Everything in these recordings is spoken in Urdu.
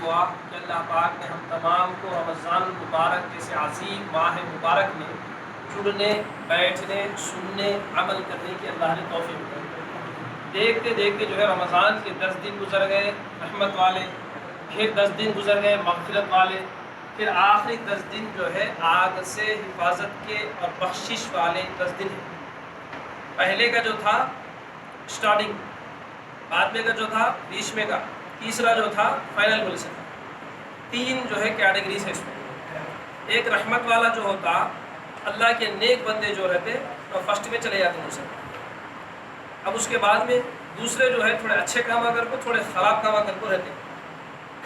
ہوا کہ اللہ پاک نے ہم تمام کو رمضان المبارک جیسے عظیم ماہ مبارک میں جڑنے، بیٹھنے، سننے، عمل کرنے کی اللہ نے توفیق دی۔ دیکھتے دیکھتے جو ہے رمضان کے 10 دن گزر گئے رحمت والے، پھر 10 دن گزر گئے مغفرت والے، پھر آخری 10 دن جو ہے آگ سے حفاظت کے اور بخشش والے 10 دن ہیں۔ پہلے کا جو تھا سٹارٹنگ، بعد میں کا جو تھا بیچ میں کا، تیسرا جو تھا فائنل گول سے تھا۔ 3 جو ہے کیٹیگریز ہے اس میں۔ ایک رحمت والا جو ہوتا، اللہ کے نیک بندے جو رہتے وہ فرسٹ میں چلے جاتے ہیں اسے۔ اب اس کے بعد میں دوسرے جو ہے تھوڑے اچھے کام اگر کو، تھوڑے خراب کام اگر کو رہتے،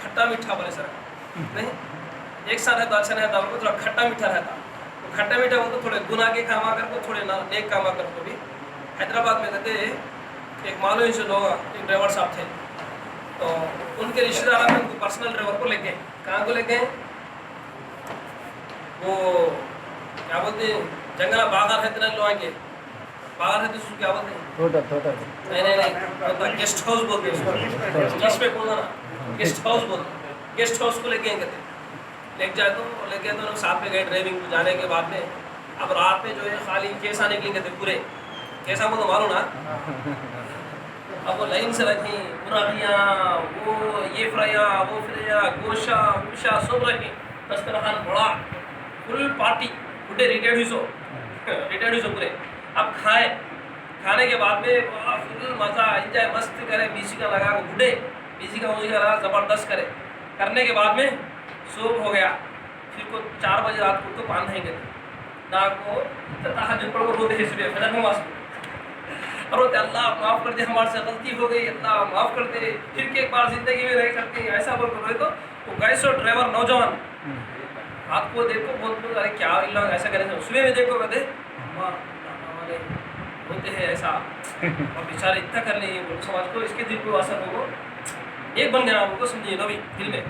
کھٹا میٹھا بولے سر نہیں، ایک ساتھ رہتا اچھا نہیں رہتا، ان کو تھوڑا کھٹا میٹھا رہتا، تو کھٹا میٹھا وہ تو تھوڑے گناہ کے کام اگر کو، تھوڑے نیک کام اگر کو بھی۔ حیدرآباد میں کہتے ایک مولوی سے لوگ ایک ڈرائیور صاحب تھے، تو ان کے رشتہ دار ان کو پرسنل ڈرائیور کو لے گئے، کہاں کو لے گئے؟ وہ کیا بولتے ہیں جنگل باغ رہتے ہیں لوگوں کے، باغ رہتے اس کو کیا بولتے ہیں؟ نہیں گیسٹ ہاؤس بولتے ہیں، انگلش میں کون نا گیسٹ ہاؤس بولتے ہیں، گیسٹ ہاؤس کو لے گئے کہتے لے جائے تو لے گئے تو ساتھ میں گئے ڈرائیونگ کو جانے کے بعد میں۔ اب رات میں جو ہے خالی کیسا نکلیں گے تھے پورے، کیسا وہ تو معلوم نا، اب وہ لائن سے رکھیں براہیاں، وہ یہ فریا وہ فریا، گوشہ ووشہ سب رکھیں، دسترخوان بڑا فل پارٹی، بڈھے ریٹائرڈ ہو پورے۔ اب کھانے کے بعد میں فل مزہ انجوائے مست کرے، میوزک لگا کے بڈھے میوزک لگا زبردست کرنے کے بعد میں صبح ہو گیا، پھر کو 4 بجے رات کو پان نہیں گئے نہ کو تہجد پڑھ کو روتے ہیں صبح فجر نماز اور روتے اللہ معاف کر دے، ہمارے سے غلطی ہو گئی، اللہ معاف کر دے، پھر کہ ایک بار زندگی میں نہیں کرتے ایسا بول کر روئے۔ تو وہ گیسو ڈرائیور نوجوان آپ کو دیکھو بہت ارے کیا اللہ ایسا کریں، صبح میں دیکھو کہتے ہوتے ہیں ایسا، اور بیچارے اتنا کر لیں گے سماج کو، اس کے دل کو اثر ہوگا ایک بن گیا، کو سمجھیے نو بھی دل میں۔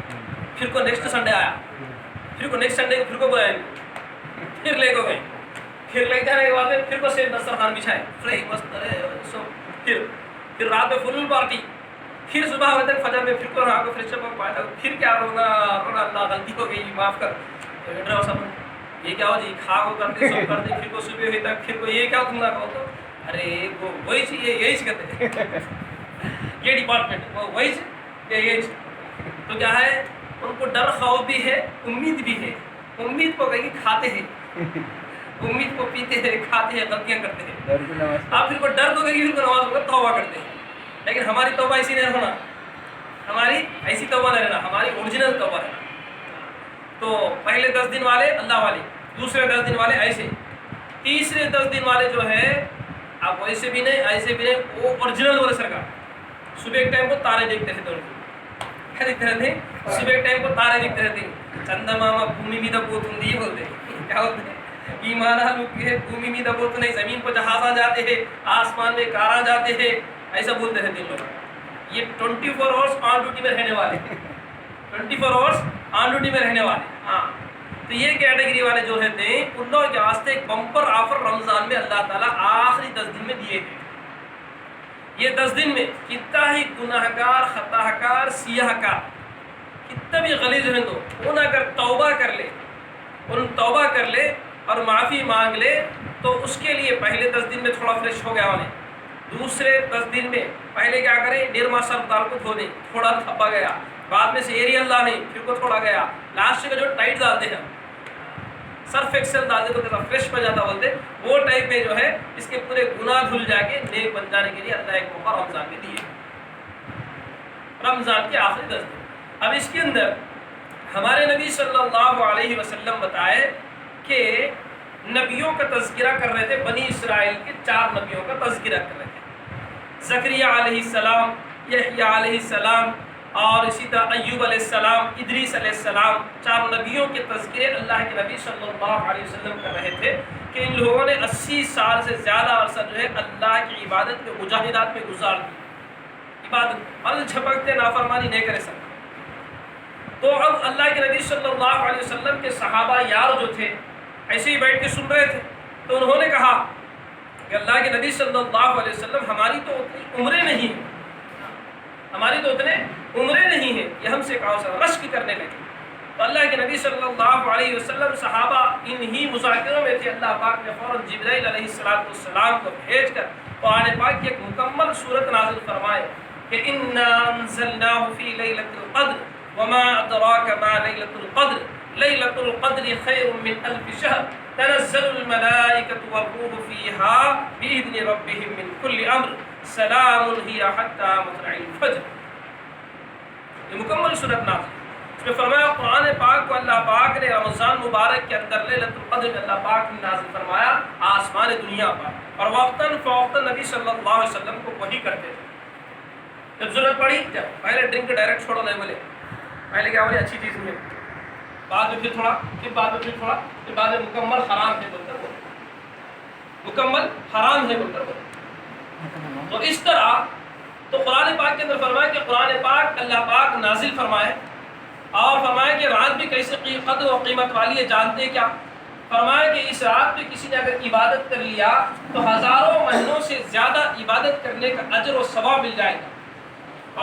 پھر کو نیکسٹ سنڈے آیا، پھر کو نیکسٹ سنڈے پھر کو بلائیں گے، پھر لے کو گئے، پھر لے جانے کے بعد پھر کو سیب دسترخوان بچھائے فری مست، پھر رات میں فل پارٹی، پھر صبح ہوتے فجر میں پھر کو رہا کو فریش اپ پایا، پھر کیا رونا اللہ غلطی ہو گئی معاف کر ڈرائیور صاحب، یہ کیا ہو جی کھا کو کرتے سب کرتے، پھر کو صبح ہوئی تک پھر کو یہ کیا تم نہ کہو تو ارے وہ وہی چیز یہی کہتے ہیں یہ ڈپارٹمنٹ وہی یہی، تو کیا ہے ان کو ڈر خوف بھی ہے، امید بھی ہے۔ امید کو کہیں کھاتے ہیں، امید کو پیتے ہیں، کھاتے ہیں، غلطیاں کرتے ہیں۔ آپ پھر کو ڈر کو کہیں پھر کو نماز کو توبہ کرتے ہیں، لیکن ہماری توبہ ایسی نہیں ہونا، ہماری ایسی توبہ نہیں رہنا، ہماری اوریجنل توبہ رہنا۔ تو پہلے 10 دن والے اللہ والے، دوسرے 10 دن والے ایسے، تیسرے 10 دن والے جو ہے آپ ویسے بھی نہیں ایسے بھی نہیں، وہ اوریجنل والے سرکار۔ صبح ایک ٹائم کو تارے دیکھتے تھے، کیا دیکھتے رہتے ہیں؟ صبح ایک ٹائم کو تارے دیکھتے رہتے ہیں، چندہ ماما بھومی میں دبوت یہ بولتے ہیں، کیا بولتے ہیں؟ ایمان لوگ ہے بھومی میں دبوت نہیں، زمین پر جہاز جاتے ہیں، آسمان میں کار جاتے ہیں، ایسا بولتے رہتے ہیں لوگ۔ یہ 24 آورس آن ڈیوٹی میں رہنے والے، 24 آورس آن ڈیوٹی میں رہنے والے۔ ہاں تو یہ کیٹیگری والے جو رہتے ہیں ان لوگوں کے واسطے ایک بمپر آفر رمضان میں اللہ تعالیٰ آخری 10 دن میں دیے ہیں۔ یہ 10 دن میں کتنا ہی گناہ گار، خطا کار، سیاہ کار، کتنا بھی غلیظ ہیں تو ان اگر توبہ کر لے، ان توبہ کر لے اور معافی مانگ لے تو اس کے لیے پہلے 10 دن میں تھوڑا فریش ہو گیا انہیں، دوسرے 10 دن میں پہلے کیا کریں نرما سر دال کو دھو دیں، تھوڑا تھپا گیا، بعد میں سے ایری اللہ نہیں پھر کو تھوڑا گیا، لاسٹ کا جو ٹائٹ ڈالتے ہیں سرف ایکسل ڈال دے تو کیسا فریش بن جاتا بولتے، وہ ٹائپ میں جو ہے اس کے پورے گناہ دھل جا کے نیک بن جانے کے لیے اللہ ایک موقع رمضان میں دیے، رمضان کے آخری 10 دن۔ اب اس کے اندر ہمارے نبی صلی اللہ علیہ وسلم بتائے کہ نبیوں کا تذکرہ کر رہے تھے، بنی اسرائیل کے 4 نبیوں کا تذکرہ کر رہے تھے، زکریا علیہ السلام، یحییٰ علیہ السلام، اور اسی طرح ایوب علیہ السلام، ادریس علیہ السلام، 4 نبیوں کے تذکرے اللہ کے نبی صلی اللہ علیہ وسلم کر رہے تھے کہ ان لوگوں نے 80 سال سے زیادہ عرصہ جو ہے اللہ کی عبادت میں مجاہدات میں گزار دی، عبادت اور جھپکتے نافرمانی نہیں کرے سکتے۔ تو اب اللہ کے نبی صلی اللہ علیہ وسلم کے صحابہ یار جو تھے ایسے ہی بیٹھ کے سن رہے تھے، تو انہوں نے کہا کہ اللہ کے نبی صلی اللہ علیہ وسلم ہماری تو اتنی عمریں نہیں ہیں، ہماری تو اتنے عمریں نہیں ہیں، یہ ہم سے کہاں سے رشک کرنے لگے۔ تو اللہ کے نبی صلی اللہ علیہ وسلم صحابہ انہی مذاکروں میں تھے، اللہ پاک نے فوراً جبرائیل علیہ السلام کو بھیج کر قرآن پاک کی ایک مکمل صورت نازل فرمائے کہ انا انزلناہ فی لیلۃ القدر وما ادراک ما لیلۃ القدر لیلۃ القدر خیر من الف شہر تنزل الملائکۃ والروح فیہا بإذن ربہم من کل امر سلام ہی حتی مطلع الفجر۔ یہ مکمل صورت نازل، اس میں فرمایا قرآن پاک کو اللہ پاک نے رمضان مبارک کے اندر لیلۃ القدر میں اللہ پاک نے نازل فرمایا آسمان دنیا پر، اور وقتاً فوقتاً نبی صلی اللہ علیہ وسلم کو وحی کرتے تھے۔ جب ضرورت پڑی، جب پہلے ڈرنک ڈائریکٹ چھوڑو نہیں بولے، پہلے کیا بولے اچھی چیز میں، بعد میں پھر تھوڑا، پھر بعد میں پھر تھوڑا، پھر بعد میں مکمل حرام ہے بول کر بولے، مکمل حرام ہے بول کر بولے۔ تو اس طرح تو قرآن پاک کے اندر فرمایا کہ قرآن پاک اللہ پاک نازل فرمائے، اور فرمایا کہ رات بھی کیسے قدر و قیمت والی ہے جانتے کیا؟ فرمایا کہ اس رات پہ کسی نے اگر عبادت کر لیا تو ہزاروں مہینوں سے زیادہ عبادت کرنے کا اجر و ثواب مل جائے گا۔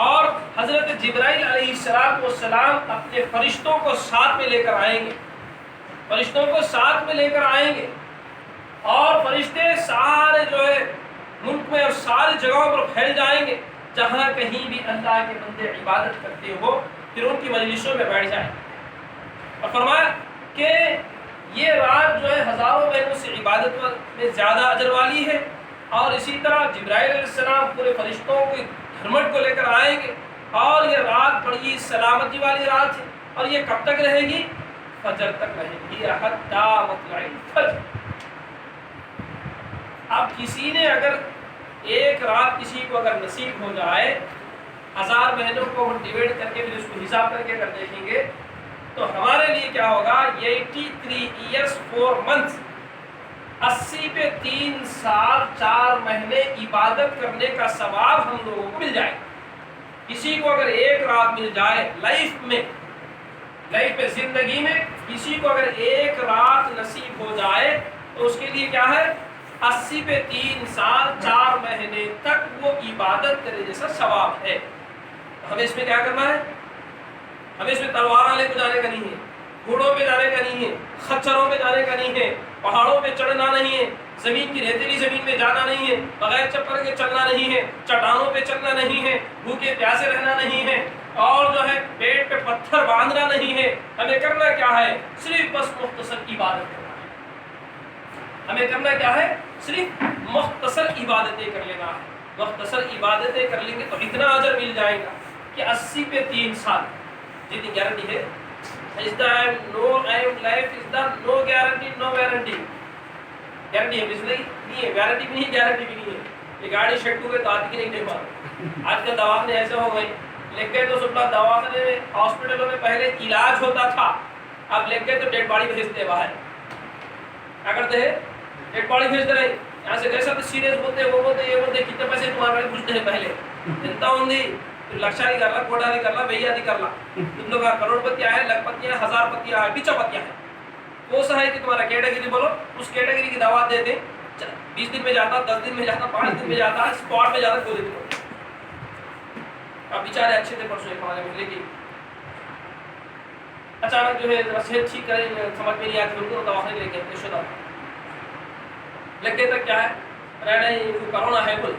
اور حضرت جبرائیل علیہ السلام اپنے فرشتوں کو ساتھ میں لے کر آئیں گے، فرشتوں کو ساتھ میں لے کر آئیں گے، اور فرشتے سارے جو ہے ملک میں اور ساری جگہوں پر پھیل جائیں گے جہاں کہیں بھی اللہ کے بندے عبادت کرتے ہو، پھر ان کی مجلسوں میں بیٹھ جائیں۔ اور فرمایا کہ یہ رات جو ہے ہزاروں مہینوں سے عبادت میں زیادہ اجر والی ہے، اور اسی طرح جبرائیل علیہ السلام پورے فرشتوں کے گھرمٹ کو لے کر آئیں گے، اور یہ رات بڑی سلامتی والی رات ہے، اور یہ کب تک رہے گی؟ فجر تک رہے گی، حتی مطلع الفجر۔ اب کسی نے اگر ایک رات کسی کو اگر نصیب ہو جائے، 1000 مہینوں کو ڈیوائڈ کر کے پھر اس کو حساب کر کے اگر دیکھیں گے تو ہمارے لیے کیا ہوگا؟ 83 ایئرس 4 منتھس، 80 پہ 3 سال 4 مہینے عبادت کرنے کا ثواب ہم لوگوں کو مل جائے۔ کسی کو اگر ایک رات مل جائے لائف میں زندگی میں کسی کو اگر ایک رات نصیب ہو جائے تو اس کے لیے کیا ہے؟ 80 پہ 3 سال 4 مہینے تک وہ عبادت کرے جیسا ثواب ہے۔ ہمیں اس میں کیا کرنا ہے؟ ہمیں اس میں تلوار لے کے جانے کا نہیں ہے، گھوڑوں پہ جانے کا نہیں ہے، خچروں پہ جانے کا نہیں ہے، پہاڑوں پہ چڑھنا نہیں ہے، زمین کی ریتیلی زمین میں جانا نہیں ہے، بغیر چپل کے چلنا نہیں ہے، چٹانوں پہ چلنا نہیں ہے، بھوکے پیاسے رہنا نہیں ہے، اور جو ہے پیٹ پہ پتھر باندھنا نہیں ہے۔ ہمیں کرنا کیا ہے؟ صرف بس مختصر عبادت کرنا ہے۔ ہمیں کرنا کیا ہے؟ صرف مختصر عبادتیں کر لینا ہے۔ مختصر عبادتیں کر لیں گے تو اتنا اجر مل جائے گا کہ 80 پہ 3 سال جتنی گارنٹی ہے۔ is the no aim life is the no guarantee no warranty۔ Guarantee ہے نہیں ہے، وارنٹی بھی نہیں، گارنٹی بھی نہیں ہے۔ یہ گاڑی شیڈ ہوئے تو آتی کی نہیں ٹھیک بات۔ آج کل دواخانے ایسے ہو گئے، لکھ گئے تو سب دواخانے میں ہاسپٹلوں میں پہلے علاج ہوتا تھا، اب لکھ گئے تو ڈیڈ باڈی بھیجتے ہیں باہر۔ کیا کرتے ہیں؟ ڈیڈ باڈی بھیجتے رہے، یہاں سے جیسا تو سیریس بولتے ہیں، وہ بولتے ہیں، یہ بولتے ہیں، کتنے پیسے تمہارے پوچھتے ہیں پہلے انتا ہوں لکشاری کر لا، کوٹاری کر لا، بھیادی کر لا، تم لوگ کروڑ پتیاں ہیں، لکھ پتیاں ہیں، 1000 پتیاں ہیں، 20 پتیاں ہیں، وہ سا ہے کہ تمہارا کیٹیگری بولو، اس کیٹیگری کی دوا دے دیں، 20 دن میں جاتا، 10 دن میں جاتا، 5 دن میں جاتا، اسپاٹ میں جاتا، 2 دن میں۔ اب بیچارے اچھے تھے پرسوں ایک ہمارے مسئلے کی، اچانک جو ہے صحت ٹھیک کریں سمجھ میں نہیں آتی، ان کو دواخانے لے کے شدہ لگ گئے تک کیا ہے رہنا ہی کرونا ہے بول،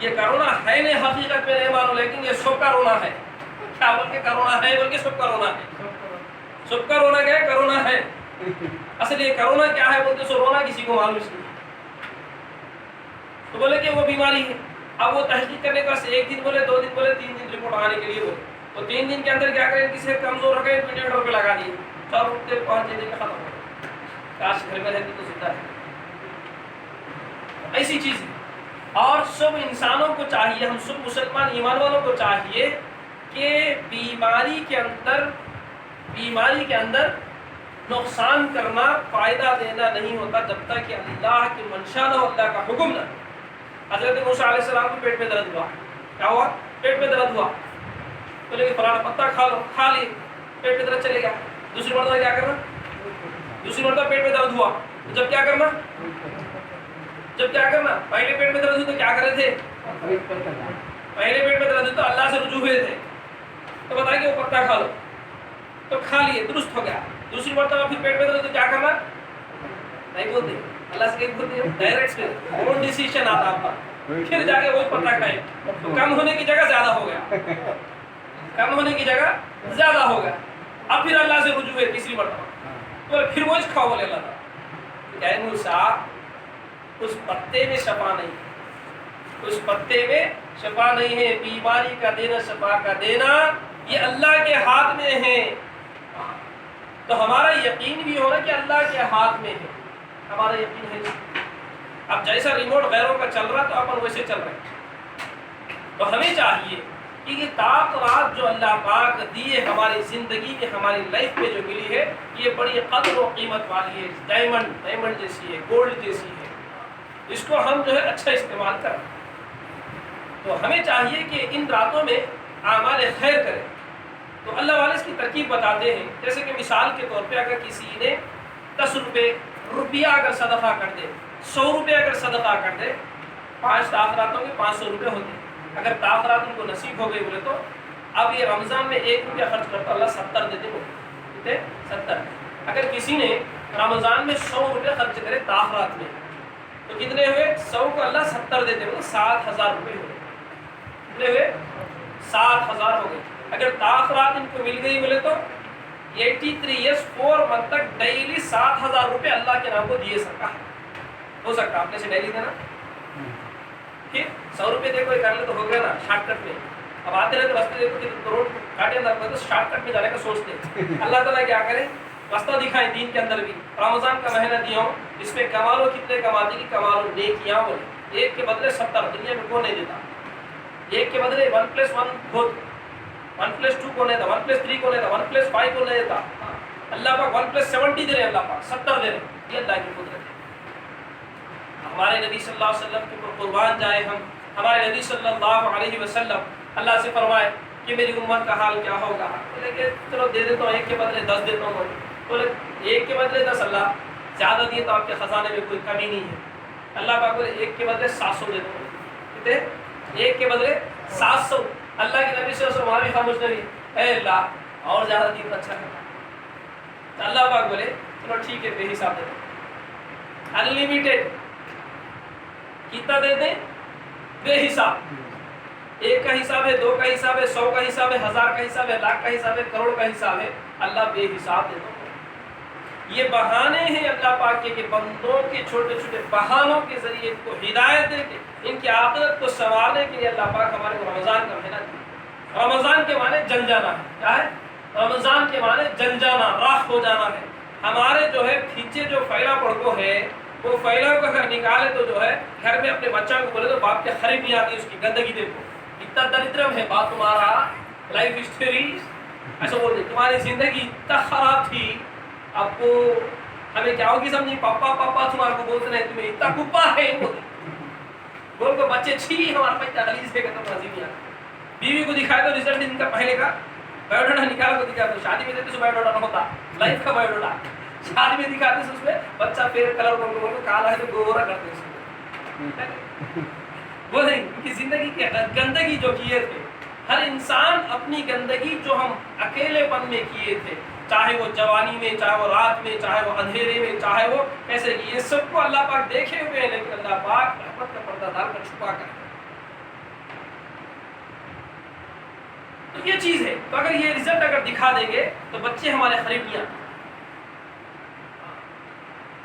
یہ کرونا ہے نہیں حقیقت میں نہیں معلوم، لیکن یہ سب کا رونا ہے۔ کیا بول کے کرونا ہے بول کے سب کا رونا ہے، سب کا رونا کیا ہے؟ کرونا ہے۔ اصل یہ کرونا کیا ہے بولتے سو رونا کسی کو معلوم نہیں، تو بولے کہ وہ بیماری ہے۔ اب وہ تحقیق کرنے کا 1 دن بولے، 2 دن بولے، 3 دن رپورٹ آنے کے لیے بولے، تو 3 دن کے اندر کیا کریں؟ کسی سے کمزور ہو گئے، وینٹیلیٹر پہ لگا دیے، 4 ہفتے 5 دن میں ختم ہو گئے، کاش گھر میں رہتے تو زندہ ہے۔ ایسی چیز ہے۔ اور سب انسانوں کو چاہیے، ہم سب مسلمان ایمان والوں کو چاہیے کہ بیماری کے اندر نقصان کرنا، فائدہ دینا نہیں ہوتا جب تک کہ اللہ کی منشا نہ ہو، اللہ کا حکم نہ۔ حضرت موسیٰ علیہ السلام کو پیٹ میں درد ہوا، کیا ہوا؟ پیٹ میں درد ہوا، بولے کہ فلانا پتا کھا لو، کھا لی، پیٹ میں درد چلے گیا۔ دوسری مرتبہ کیا کرنا؟ دوسری مرتبہ پیٹ میں درد ہوا، جب کیا کرنا؟ پہلے پیٹ میں درد ہوئی تو کیا کرے تھے؟ پہلے پیٹ میں درد ہوئی تو اللہ سے رجوع ہوئے تھے، تو بتایا کہ وہ پتا کھا لو، تو کھا لیے، درست ہو گیا. دوسری مرتبہ پھر پیٹ میں درد تو کیا کرنا؟ نہیں بولتے اللہ سے کہیں بولتے ڈائریکٹ اون ڈیسیشن آتا آپ کا، پھر جا کے وہی پتا کھائے. تو کم ہونے کی جگہ زیادہ ہو گیا، کم ہونے کی جگہ زیادہ ہو گیا. اب پھر اللہ سے رجوع ہے تیسری مرتبہ، تو پھر وہ کھاؤ بولے اللہ تعالیٰ. کہے موسیٰ اس پتے میں شفا نہیں، اس پتے میں شفا نہیں ہے. بیماری کا دینا، شفا کا دینا یہ اللہ کے ہاتھ میں ہے. تو ہمارا یقین بھی ہونا کہ اللہ کے ہاتھ میں ہے، ہمارا یقین ہے. اب جیسا ریموٹ غیروں کا چل رہا تو اپن ویسے چل رہے ہیں. تو ہمیں چاہیے کہ یہ طاقت جو اللہ پاک دیے ہماری زندگی میں، ہماری لائف میں جو ملی ہے، یہ بڑی قدر و قیمت والی ہے. ڈائمنڈ جیسی ہے، گولڈ جیسی ہے. اس کو ہم جو ہے اچھا استعمال کریں. تو ہمیں چاہیے کہ ان راتوں میں اعمال خیر کریں. تو اللہ والے اس کی ترکیب بتاتے ہیں. جیسے کہ مثال کے طور پہ اگر کسی نے 10 روپیہ اگر صدقہ کر دے، 100 روپے اگر صدقہ کر دے، 5 تاخراتوں کے 500 روپے ہوتے ہیں. اگر تاخرات ان کو نصیب ہو گئی بولے تو اب یہ رمضان میں 1 روپیہ خرچ کرتا اللہ 70 دیتے ہو، کتنے؟ 70. اگر کسی نے رمضان میں 100 روپے خرچ کرے تاخرات میں تو کتنے ہوئے؟ 100 کو اللہ 70 دیتے ہوئے 7000 روپے ہوئے. کتنے ہوئے؟ 7000 ہو گئے. اگر تاخرات ان کو مل گئی بولے تو 83 years 4 month تک ڈیلی 7000 روپے اللہ کے نام کو دیے سکتا ہے. ہو سکتا آپ نے سے ڈیلی دینا، پھر 100 روپے دے کوئی کر لے تو ہو گیا نا شارٹ کٹ میں. اب آتے رہتے رستے دیکھو کہ کروڑ کاٹے اندر تو شارٹ کٹ میں جانے کا سوچتے ہیں. اللہ تعالیٰ کیا کرے؟ راستہ دکھائیں دین کے اندر بھی. رمضان کا مہینہ دیا ہوں، اس میں کمالو کتنے کماتے کی کمالو نیکیاں بولے. 1 کے بدلے 70 دنیا میں کون نہیں دیتا. 1 کے بدلے 1+1 خود، 1+2 کو نہیں دیتا، 1+3 کو نہیں دیتا، 1+5 کو نہیں دیتا. اللہ پاک 1+70 دے رہے، اللہ پاک 70 دے رہے. یہ اللہ کی قدرت ہے. ہمارے نبی صلی اللہ علیہ وسلم کے اوپر قربان جائے ہم. ہمارے نبی صلی اللہ علیہ وسلم اللہ سے فرمائے کہ میری امت کا حال کیا ہوگا. بولے کہ چلو دے دیتا ہوں، 1 کے بدلے 10 دیتا ہوں. بولے 1 کے بدلے 10 اللہ زیادہ دیے تو آپ کے خزانے میں کوئی کمی نہیں ہے. اللہ پاک بولے 1 کے بدلے 700 دیتا ہوں. کتنے؟ 1 کے بدلے 700. اللہ کے نبی صلی اللہ علیہ وسلم وہاں بھی خاموش نہیں، اے اللہ اور زیادہ دیے تو اچھا ہے. اللہ پاک بولے چلو ٹھیک ہے بے حساب دیتا ہوں. انلیمیٹڈ کتنا دے دیں؟ بے حساب. 1 کا حساب ہے، 2 کا حساب ہے، 100 کا حساب ہے، 1000 کا حساب ہے، لاکھ کا حساب ہے، کروڑ کا حساب ہے. اللہ بے حساب دیتا ہوں. یہ بہانے ہیں اللہ پاک کے کہ بندوں کے چھوٹے چھوٹے بہانوں کے ذریعے ان کو ہدایت دے کے ان کی عاقبت کو سنوارنے کے لیے اللہ پاک ہمارے کو رمضان کا مہینہ دیا. رمضان کے معنی جل جانا ہے. کیا ہے؟ رمضان کے معنی جل جانا، راکھ ہو جانا ہے. ہمارے جو ہے پیچھے جو پھیلا پڑکو ہے، وہ پھیلا کو اگر نکالے تو جو ہے گھر میں اپنے بچوں کو بولے تو باپ کے خریب نہیں آتی، اس کی گندگی دیکھو اتنا دردرم ہے باپ تمہارا لائف ہسٹری. ایسا بولتے تمہاری زندگی اتنا خراب تھی، اب کو ہمیں کیا ہوگی سمجھی؟ پاپا پاپا تمہارے کو بولتے رہے تمہیں اتنا کپا ہے بول کو بچے چھی ہمارا بچہ غلیظ ہے کہ تم راضی نہیں آتا. بیوی کو دکھائے تو رزلٹ ان کا پہلے کا بایو ڈاٹا نکالا تو دکھاتے. شادی میں دیتے تو بایو ڈاٹا نہ ہوتا، لائف کا بایو ڈاٹا. شادی میں دکھاتے اس میں بچہ فیئر کلر کو کالا ہے تو گورا کرتے ہیں. وہ نہیں ان کی زندگی کی گندگی جو کیے تھے، ہر انسان اپنی گندگی جو ہم اکیلے پن میں کیے تھے، چاہے وہ جوانی میں، چاہے وہ رات میں، چاہے وہ اندھیرے میں، چاہے وہ کیسے، یہ سب کو اللہ پاک دیکھے ہوئے ہیں. لیکن اللہ پاک رحمت کا پردہ ڈال کر چھپا کر. تو یہ چیز ہے. تو اگر یہ رزلٹ اگر دکھا دیں گے تو بچے ہمارے خریبیاں.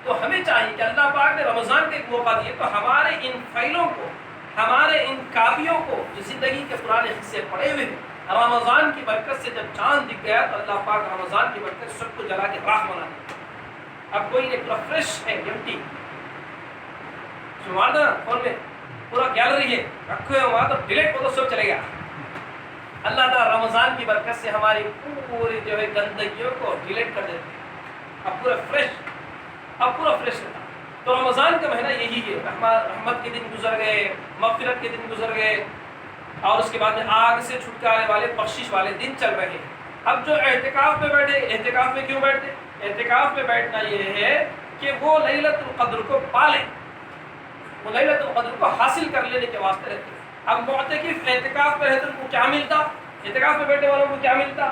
تو ہمیں چاہیے کہ اللہ پاک نے رمضان کا ایک موقع دیا تو ہمارے ان فیلوں کو، ہمارے ان کافیوں کو جو زندگی کے پرانے حصے پڑے ہوئے ہیں، رمضان کی برکت سے جب چاند دکھ گیا تو اللہ پاک رمضان کی برکت سب کو جلا کے راکھ بنا دیا. اب کوئی نہیں، پورا فریش ہے، ایمٹی نا فون میں پورا گیلری ہے رکھے ہوئے وہاں، تو ڈیلیٹ ہو تو سب چلے گا. اللہ تعالیٰ رمضان کی برکت سے ہماری پوری جو ہے گندگیوں کو ڈیلیٹ کر دیتے. اب پورا فریش رہتا. تو رمضان کا مہینہ یہی ہے، رحمت کے دن گزر گئے، مغفرت کے دن گزر گئے، اور اس کے بعد میں آگ سے چھٹکارے والے، بخشش والے دن چل رہے ہیں. اب جو اعتکاف میں بیٹھے، اعتکاف میں کیوں بیٹھتے؟ اعتکاف میں بیٹھنا یہ ہے کہ وہ لیلۃ القدر کو پالیں، وہ لیلۃ القدر کو حاصل کر لینے کے واسطے رہتے. اب معتکف اعتکاف میں رہتے ان کو کیا ملتا؟ اعتکاف میں بیٹھنے والوں کو کیا ملتا؟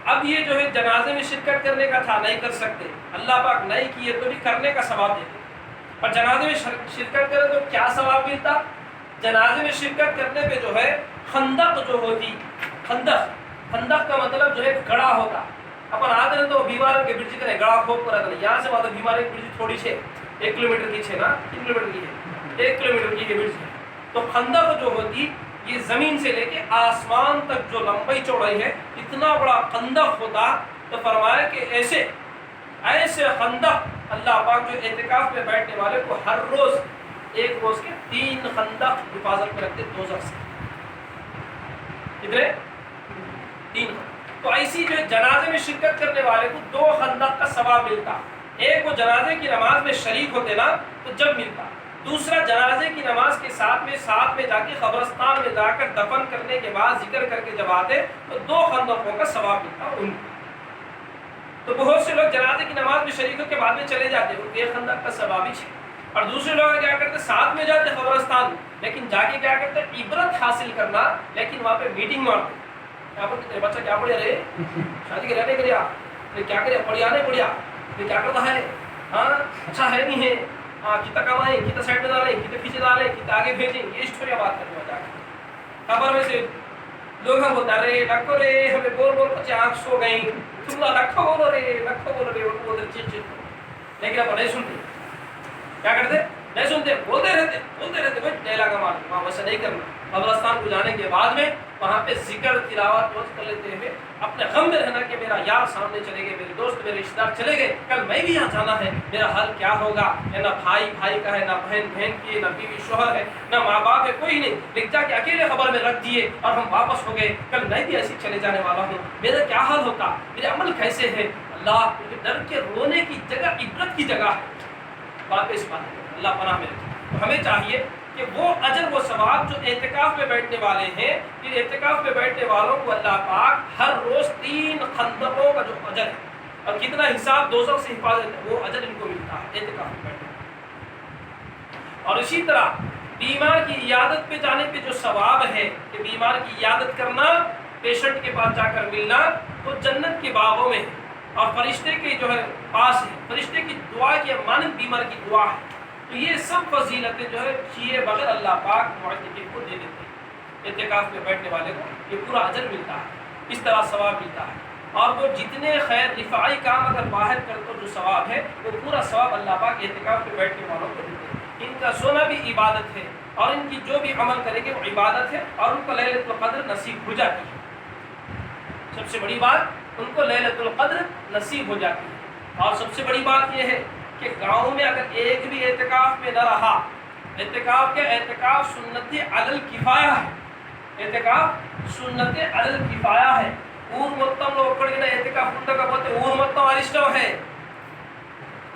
اب یہ جو ہے جنازے میں شرکت کرنے کا تھا، نہیں کر سکتے، اللہ پاک نہیں کیے تو بھی کرنے کا ثواب دیتے، اور جنازے میں شرکت کرے تو کیا ثواب ملتا؟ جنازے میں شرکت کرنے پہ جو ہے خندق جو ہوتی، خندق کا مطلب جو ہے گڑھا ہوتا، اپن آتے ہیں تو بیمار کے برج کرے گڑھا کھوپ کر آتے ہیں، یہاں سے وہاں تک بیمار کی برج تھوڑی سے 1 کلومیٹر کی نا 3 کلومیٹر کی ہے، 1 کلومیٹر کی برج ہے، تو خندق جو ہوتی یہ زمین سے لے کے آسمان تک جو لمبائی چوڑائی ہے اتنا بڑا خندق ہوتا، تو فرمایا کہ ایسے خندق اللہ پاک جو اعتکاف میں بیٹھنے والے کو ہر روز 1 روز کے 3 خندق حفاظت میں رکھتے دوزخ سے، کتنے؟ 3 خندق۔ تو ایسی جو جنازے میں شرکت کرنے والے کو 2 خندق کا ثواب ملتا، ایک وہ جنازے کی نماز میں شریک ہوتے نا تو جب ملتا، دوسرا جنازے کی نماز کے ساتھ میں جا کے قبرستان میں جا کر دفن کرنے کے بعد ذکر کر کے جب آتے تو 2 خندقوں کا ثواب ملتا ان کو۔ تو بہت سے لوگ جنازے کی نماز میں شریک ہو کے بعد میں چلے جاتے، ان کے خندق کا ثواب ہی ہے، اور دوسرے لوگ کیا کرتے ساتھ میں جاتے قبرستان، لیکن جا کے کیا کرتے عبرت حاصل کرنا، لیکن وہاں پہ میٹنگ مارتے، کیا بولتے بچہ کیا پڑھیا رہے شادی کے رہنے کریا کیا کریا پڑھیا نہیں پڑھیا یہ کیا کرتا ہے، ہاں اچھا ہے نہیں ہے، ہاں کتنا کمائیں کتنا سائڈ میں ڈالیں کتنے پیچھے ڈالیں کتنا آگے بھیجیں، یہ اسٹوریاں بات کرنے میں جا کے خبر میں سے لوگ ہم بولتا رہے لکھو رے ہمیں بول بچے آنکھ سو گئیں تم لکھو بولو رے ان کو بولتے چیز لیکن اب نہیں سنتے، کیا کرتے نہیں سنتے، بولتے رہتے بھائی ڈیلاگ مار وہاں ویسا نہیں کرنا، قبرستان کو جانے کے بعد میں وہاں پہ ذکر تلاوت روز کر لیتے ہوئے اپنے غم میں رہنا کہ میرا یار سامنے چلے گئے، میرے دوست میرے رشتہ دار چلے گئے، کل میں بھی یہاں جانا ہے، میرا حال کیا ہوگا، نہ بھائی کا ہے، نہ بہن کی ہے، نہ بیوی شوہر ہے، نہ ماں باپ ہے، کوئی نہیں، لکھ جا کے اکیلے خبر میں رکھ دیے اور ہم واپس ہو گئے، کل میں بھی ایسے چلے جانے والا ہوں، میرا کیا حال ہوتا، میرے عمل کیسے ہے، اللہ ڈر کے رونے کی جگہ عبرت کی جگہ ہے، بات اس بات ہے، اللہ پناہ میں رکھے۔ ہمیں چاہیے کہ وہ اجر و ثواب جو اعتکاف میں بیٹھنے والے ہیں، پھر اعتکاف میں بیٹھنے والوں کو اللہ پاک ہر روز 3 خندقوں کا جو اجر ہے اور کتنا حساب دوزخ سے حفاظت ہے وہ اجر ان کو ملتا ہے اعتکاف میں بیٹھنے۔ اور اسی طرح بیمار کی عیادت پہ جانے پہ جو ثواب ہے کہ بیمار کی عیادت کرنا، پیشنٹ کے پاس جا کر ملنا، تو جنت کے باغوں میں ہے اور فرشتے کے جو ہے پاس ہے، فرشتے کی دعا کی مانند بیمار کی دعا ہے، تو یہ سب فضیلتیں جو ہے کیے بغیر اللہ پاک معتکف کو دے دیتے ہیں، اعتکاف میں بیٹھنے والے کو یہ پورا اجر ملتا ہے، اس طرح ثواب ملتا ہے، اور وہ جتنے خیر رفاعی کام اگر باہر کر تو جو ثواب ہے وہ پورا ثواب اللہ پاک اعتکاف میں بیٹھنے والوں کو دیتے ہیں۔ ان کا سونا بھی عبادت ہے اور ان کی جو بھی عمل کرے گے وہ عبادت ہے، اور ان کو لیلۃ القدر نصیب ہو جاتی ہے، سب سے بڑی بات ان کو لیلۃ القدر نصیب ہو جاتی ہے۔ اور سب سے بڑی بات یہ ہے کہ گاؤں میں اگر ایک بھی اعتکاف میں نہ رہا، اعتکاف سنت علی الکفایہ ہے، اعتکاف سنت علی الکفایہ ہے، ಊರು ಮೊತ್ತ ಒಕ್ಕಳಿನ اعتکاف کا بولتے ಊರು ಮೊತ್ತ ಅರಿಷ್ಟವ ہے،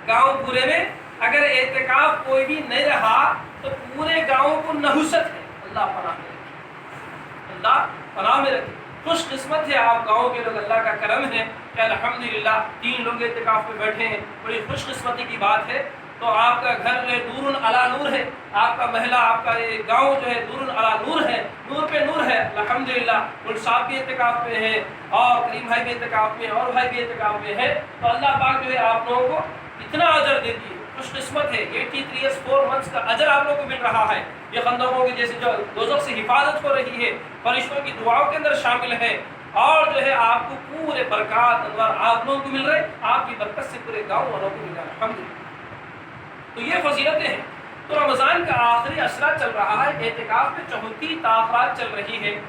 گاؤں پورے میں اگر اعتکاف کوئی بھی نہیں رہا تو پورے گاؤں کو نحوست ہے، اللہ پناہ میں رکھے، اللہ پناہ میں رکھے۔ خوش قسمت ہے آپ گاؤں کے لوگ، اللہ کا کرم ہے کہ الحمدللہ 3 لوگ اعتکاف میں بیٹھے ہیں، بڑی خوش قسمتی کی بات ہے۔ تو آپ کا گھر جو ہے نور علی نور ہے، آپ کا محلہ آپ کا یہ گاؤں جو ہے نور علی نور ہے، نور پہ نور ہے الحمدللہ۔ گل صاحب بھی اعتکاف میں ہے اور کریم بھائی بھی اعتکاف میں اور بھائی بھی اعتکاف میں ہے، تو اللہ پاک جو ہے آپ لوگوں کو اتنا اجر دیتی ہے، خوش قسمت ہے۔ 83 years 4 months کا اجر آپ لوگوں کو مل رہا ہے، یہ خندقوں کی جیسے جو دوزخ سے حفاظت ہو رہی ہے، فرشتوں کی دعاؤں کے اندر شامل ہے، اور جو ہے آپ کو پورے برکات انوار آپ لوگوں کو مل رہے، آپ کی برکت سے پورے گاؤں والوں کو مل رہا ہے الحمدللہ۔ تو یہ فضیلتیں ہیں۔ تو رمضان کا آخری عشرہ چل رہا ہے، اعتکاف میں 34 تاخرات چل رہی ہے۔